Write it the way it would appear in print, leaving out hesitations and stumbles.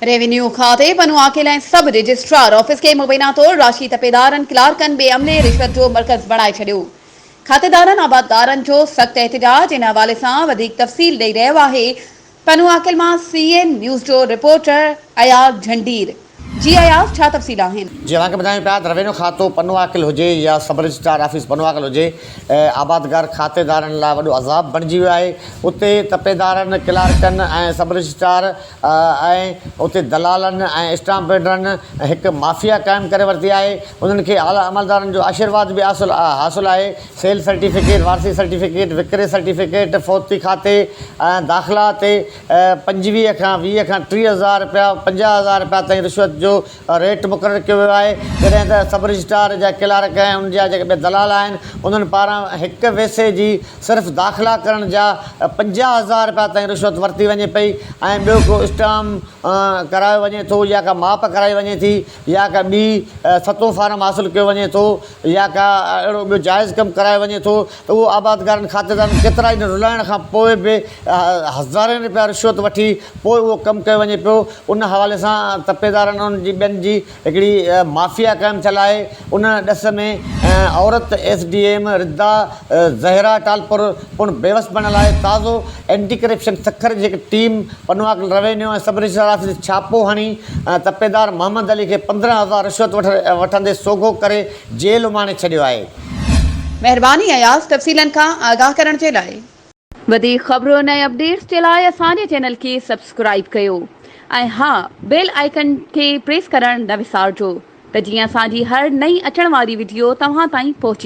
Revenue खाते पनुआकिल ऐं सब रजिस्ट्रार ऑफिस के मुबैना तौर राशि तपेदारनि क्लार्कनि बेअमले रिश्वत जो मर्कज़ बणाए छॾियो। खातेदारनि आबाददारनि जो सख़्त एहतिजाज। इन हवाले सां वधीक तफ़सील ॾेई रहियो आहे पनुआकिल मां CN न्यूज़ जो रिपोर्टर अयाज़ झंडीर। जी अयाज़, छा तफ़सील आहिनि? जी तव्हांखे ॿुधायूं पिया त रेवेन्यू खातो पनुआकिल हुजे या सब रजिस्ट्रार ऑफिस पनुआकिल हुजे, आबादगार खातेदारनि लाइ वॾो अज़ाब बणिजी वियो आहे। उते तपेदारनि क्लार्कनि ऐं सब रजिस्ट्रार ऐं उते दलालनि ऐं स्टाम्प पेडरनि हिकु माफ़िया क़ाइमु करे वरिती आहे। उन्हनि खे आला अमलदारनि जो आशीर्वाद बि हासिलु आहे। सेल सर्टिफिकेट, वारसी सर्टिफिकेट, विकिरे सर्टिफिकेट, फ़ौती खाते ऐं दाख़िला ते 25 खां 20 खां 30,000 रुपया, 50,000 रुपया ताईं रिश्वत जो रेट मुक़ररु कयो वियो आहे। जॾहिं त सब रजिस्ट्रार जा क्लार्क ऐं उन जा जेके ॿिया दलाल आहिनि उन्हनि पारां हिकु वैसे जी सिर्फ़ु दाख़िला करण जा 50,000 रुपया ताईं रिश्वत वरिती वञे पई ऐं ॿियो को स्टाम्प करायो वञे थो या का माप कराई वञे थी या का ॿी सतो फार्म हासिलु कयो वञे थो या का अहिड़ो ॿियो जाइज़ कमु करायो वञे थो त उहो आबादगारनि खातेदारनि केतिरा ई रुलाइण खां पोइ बि हज़ारनि रुपया रिश्वत वठी पोइ उहो कमु कयो वञे पियो। उन हवाले सां तपेदारनि उन्हनि जी ॿियनि जी हिकिड़ी माफ़िया क़ाइमु थियल आहे। उन ॾिस में औरत SDM रिदा ज़हरा टालपुर पिणु बेवस बणियल आहे। ताज़ो एंटी करप्शन सखर जी हिकु टीम पनुआकिल रेवेन्यू ऐं सब रजिस्ट्रार ऑफिस छापो हणी तपेदार मोहम्मद अली खे 15,000 रिश्वत वठंदे सोघो करे जेल उमाणे छॾियो आहे। महिरबानी अयाज़, तफ़सीलनि खां आगाह करण जे लाइ। वधीक ख़बरुनि ऐं अपडेट्स जे लाइ असांजे चैनल खे सब्सक्राइब कयो ऐं हा, बेल आइकन खे प्रेस करणु न विसारिजो त जीअं असांजी हर नई अचण वारी वीडियो तव्हां ताईं पहुची